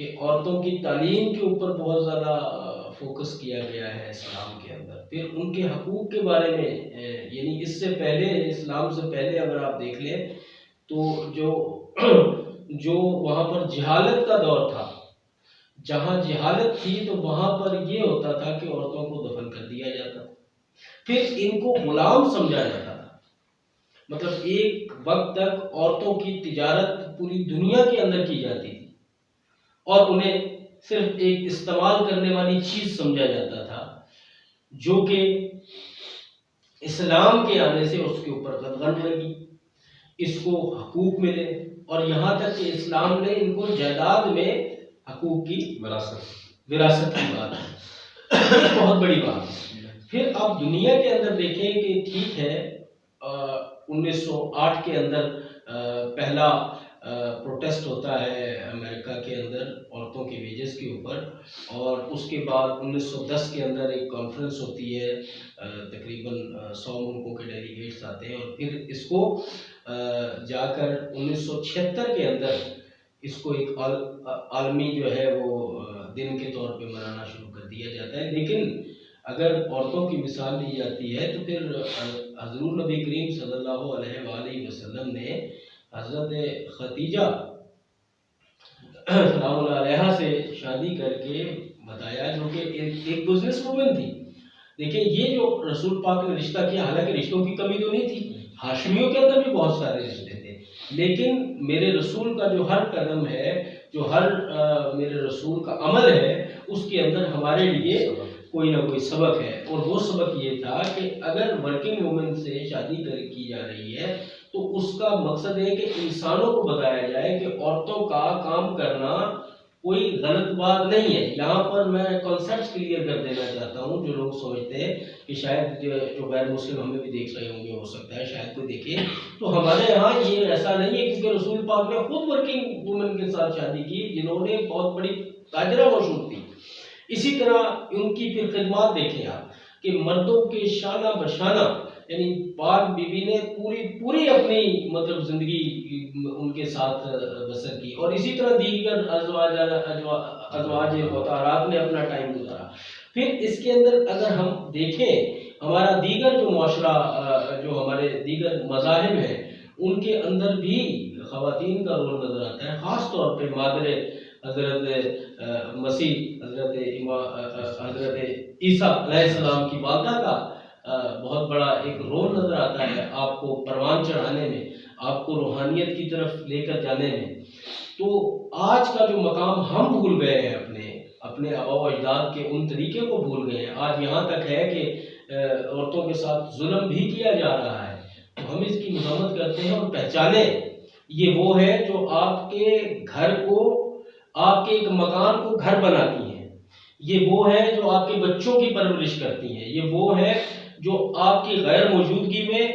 کہ عورتوں کی تعلیم کے اوپر بہت زیادہ فوکس کیا گیا ہے اسلام کے اندر. پھر ان کے حقوق کے بارے میں یعنی اس سے پہلے، اسلام سے پہلے اگر آپ دیکھ لیں تو جو وہاں پر جہالت کا دور تھا، جہاں جہالت تھی تو وہاں پر یہ ہوتا تھا کہ عورتوں کو دفن کر دیا جاتا تھا. پھر ان کو غلام سمجھا جاتا تھا. مطلب ایک وقت تک عورتوں کی تجارت پوری دنیا کے اندر کی جاتی تھی اور انہیں صرف ایک استعمال کرنے والی چیز سمجھا جاتا تھا، جو کہ اسلام کے آنے سے اس کے اوپر قدغن لگی، اس کو حقوق ملے، اور یہاں تک کہ اسلام نے ان کو جائیداد میں حقوق کی وراثت کی بات ہے. بہت بڑی بات ہے. پھر آپ دنیا کے اندر دیکھیں کہ ٹھیک ہے 1908 کے اندر پہلا پروٹیسٹ ہوتا ہے امریکہ کے اندر عورتوں کے ویجز کے اوپر، اور اس کے بعد 1910 کے اندر ایک کانفرنس ہوتی ہے، تقریباً 100 ملکوں کے ڈیلیگیٹس آتے ہیں، اور پھر اس کو جا کر 1976 کے اندر اس کو ایک عالمی جو ہے وہ دن کے طور پہ منانا شروع کر دیا جاتا ہے. لیکن اگر عورتوں کی مثال لی جاتی ہے تو پھر حضور نبی کریم صلی اللہ علیہ وآلہ وسلم نے حضرت خدیجہ سلام اللہ علیہا سے شادی کر کے بتایا، جو کہ ایک بزنس وومن تھی. دیکھیں یہ جو رسول پاک نے رشتہ کیا، حالانکہ رشتوں کی کمی تو نہیں تھی، ہاشمیوں کے اندر بھی بہت سارے رشتے تھے، لیکن میرے رسول کا جو ہر قدم ہے، جو ہر میرے رسول کا عمل ہے، اس کے اندر ہمارے لیے کوئی نہ کوئی سبق ہے. اور وہ سبق یہ تھا کہ اگر ورکنگ وومن سے شادی کی جا رہی ہے تو اس کا مقصد ہے کہ انسانوں کو بتایا جائے کہ عورتوں کا کام کرنا کوئی غلط بات نہیں ہے. یہاں پر میں کانسیپٹس کلیئر کر دینا چاہتا ہوں. جو لوگ سمجھتے ہیں کہ شاید جو غیر مسلم ہمیں بھی دیکھ رہے ہوں گے، ہو سکتا ہے شاید کوئی دیکھے، تو ہمارے یہاں یہ ایسا نہیں ہے، کیونکہ رسول پاک نے خود ورکنگ وومن کے ساتھ شادی کی جنہوں نے بہت بڑی تاجرہ مشہور تھی. اسی طرح ان کی پھر خدمات دیکھیں آپ کہ مردوں کے شانہ بشانہ، یعنی پاک بی بی نے پوری اپنی مطلب زندگی ان کے ساتھ بسر کی، اور اسی طرح دیگر ازواج مطہرات نے اپنا ٹائم گزارا. پھر اس کے اندر اگر ہم دیکھیں ہمارا دیگر جو معاشرہ، جو ہمارے دیگر مذاہب ہیں، ان کے اندر بھی خواتین کا رول نظر آتا ہے. خاص طور پہ مادر حضرت مسیح حضرت عیسیٰ علیہ السلام کی والدہ کا بہت بڑا ایک رول نظر آتا ہے آپ کو پروان چڑھانے میں، آپ کو روحانیت کی طرف لے کر جانے میں. تو آج کا جو مقام ہم بھول گئے ہیں، اپنے آباء و اجداد کے ان طریقے کو بھول گئے ہیں. آج یہاں تک ہے کہ عورتوں کے ساتھ ظلم بھی کیا جا رہا ہے. تو ہم اس کی مذمت کرتے ہیں اور پہچانیں یہ وہ ہے جو آپ کے گھر کو، آپ کے ایک مکان کو گھر بناتی ہیں. یہ وہ ہے جو آپ کے بچوں کی پرورش کرتی ہیں. یہ وہ ہے جو آپ کی غیر موجودگی میں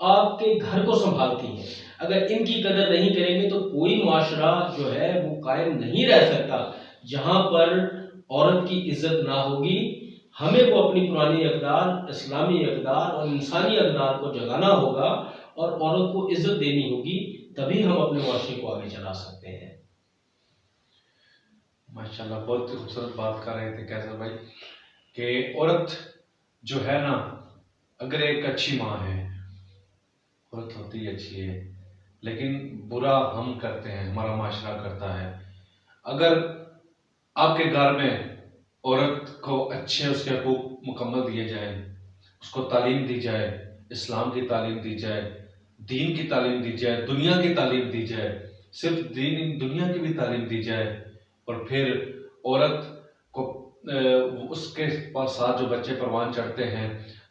آپ کے گھر کو سنبھالتی ہیں. اگر ان کی قدر نہیں کریں گے تو کوئی معاشرہ جو ہے وہ قائم نہیں رہ سکتا جہاں پر عورت کی عزت نہ ہوگی. ہمیں وہ اپنی پرانی اقدار، اسلامی اقدار اور انسانی اقدار کو جگانا ہوگا اور عورت کو عزت دینی ہوگی، تبھی ہم اپنے معاشرے کو آگے چلا سکتے ہیں. ماشاءاللہ بہت ہی خوبصورت بات کر رہے تھے کیسر بھائی کہ عورت جو ہے نا، اگر ایک اچھی ماں ہے، عورت ہوتی اچھی ہے، لیکن برا ہم کرتے ہیں، ہمارا معاشرہ کرتا ہے. اگر آپ کے گھر میں عورت کو اچھے اس کے حقوق مکمل دیے جائیں، اس کو تعلیم دی جائے، اسلام کی تعلیم دی جائے، دین کی تعلیم دی جائے، دنیا کی تعلیم دی جائے، صرف دنیا کی بھی تعلیم دی جائے، اور پھر عورت کو اس کے ساتھ جو بچے پروان چڑھتے ہیں،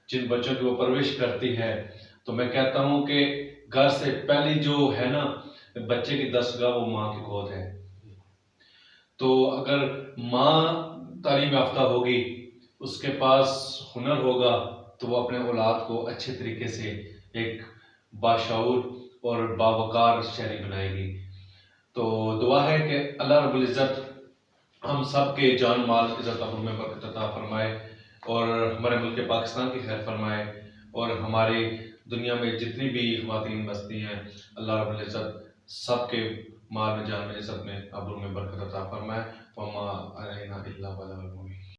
جن بچوں کی وہ پرورش کرتی ہے، تو میں کہتا ہوں کہ گھر سے پہلی جو ہے نا بچے کی دستگاہ، وہ ماں کی گود ہے. تو اگر ماں تعلیم یافتہ ہوگی، اس کے پاس ہنر ہوگا، تو وہ اپنے اولاد کو اچھے طریقے سے ایک باشعور اور باوقار شہری بنائے گی. تو دعا ہے کہ اللہ رب العزت ہم سب کے جان مال عزت ابرو میں برکت عطا فرمائے، اور ہمارے ملک پاکستان کی خیر فرمائے، اور ہماری دنیا میں جتنی بھی خواتین بستی ہیں، اللہ رب العزت سب کے مال میں، جان میں، عزت میں، ابرو میں برکت عطا عطا فرمائے. وما علینا الا البلاغ المبین.